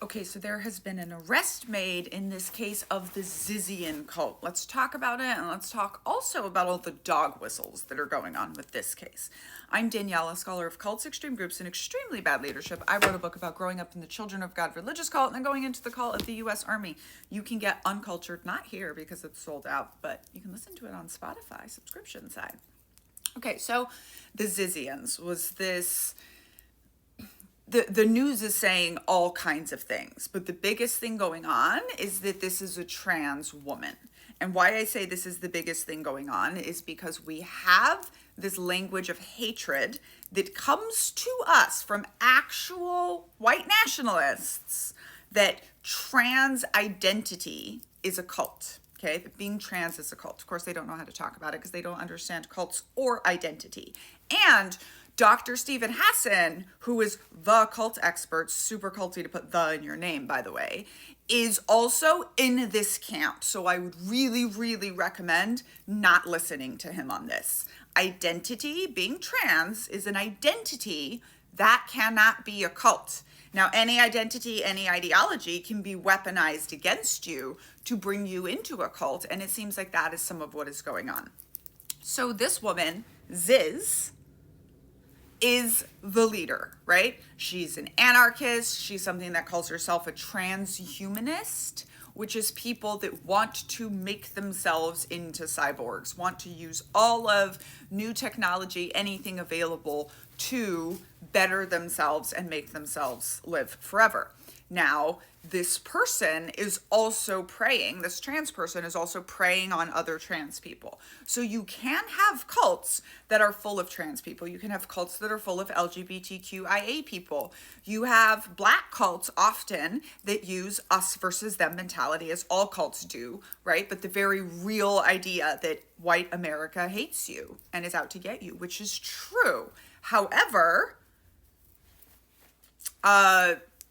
Okay, so there has been an arrest made in this case of the Zizian cult. Let's talk about it, and let's talk also about all the dog whistles that are going on with this case. I'm Daniella, scholar of cults, extreme groups, and extremely bad leadership. I wrote a book about growing up in the Children of God religious cult and then going into the cult of the U.S. Army. You can get Uncultured, not here because it's sold out, but you can listen to it on Spotify, subscription side. Okay, so the Zizians was this... The news is saying all kinds of things, but the biggest thing going on is that this is a trans woman. And why I say this is the biggest thing going on is because we have this language of hatred that comes to us from actual white nationalists that trans identity is a cult. Okay, that being trans is a cult. Of course, they don't know how to talk about it because they don't understand cults or identity. And Dr. Stephen Hassan, who is the cult expert, super culty to put the in your name, by the way, is also in this camp. So I would really, really recommend not listening to him on this. Identity, being trans, is an identity that cannot be a cult. Now, any identity, any ideology can be weaponized against you to bring you into a cult, and it seems like that is some of what is going on. So this woman, Ziz, is the leader, right? She's an anarchist. She's something that calls herself a transhumanist, which is people that want to make themselves into cyborgs, want to use all of new technology, anything available to better themselves and make themselves live forever. Now, this person is also preying, this trans person is also preying on other trans people. So you can have cults that are full of trans people. You can have cults that are full of LGBTQIA people. You have black cults often that use us versus them mentality, as all cults do, right? But the very real idea that white America hates you and is out to get you, which is true. However,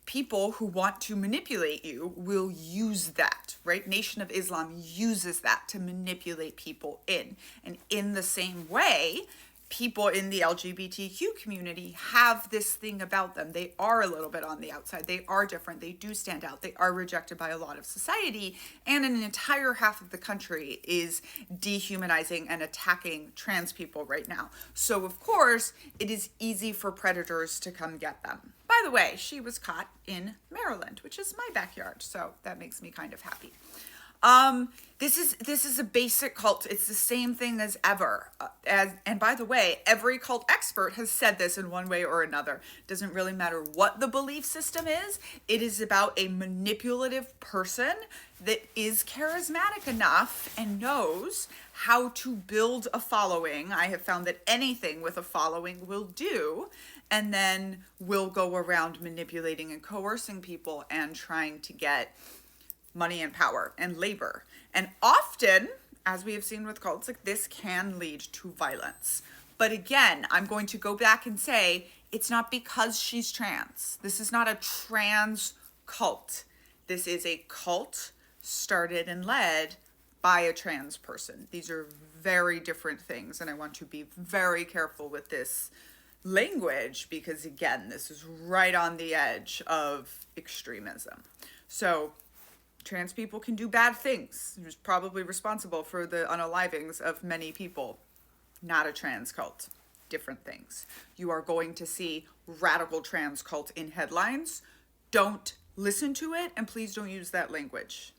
people who want to manipulate you will use that, right? Nation of Islam uses that to manipulate people in. And in the same way, people in the LGBTQ community have this thing about them. They are a little bit on the outside. They are different. They do stand out. They are rejected by a lot of society. And an entire half of the country is dehumanizing and attacking trans people right now. So, of course, it is easy for predators to come get them. By the way, she was caught in Maryland, which is my backyard. So that makes me kind of happy. This is a basic cult. It's the same thing as ever. And by the way, every cult expert has said this in one way or another. It doesn't really matter what the belief system is. It is about a manipulative person that is charismatic enough and knows how to build a following. I have found that anything with a following will do, and then will go around manipulating and coercing people and trying to get money and power and labor. And often, as we have seen with cults, like this can lead to violence. But again, I'm going to go back and say, it's not because she's trans. This is not a trans cult. This is a cult started and led by a trans person. These are very different things, and I want to be very careful with this language because, again, this is right on the edge of extremism. So trans people can do bad things. Who's probably responsible for the unalivings of many people. Not a trans cult. Different things. You are going to see radical trans cult in headlines. Don't listen to it, and please don't use that language.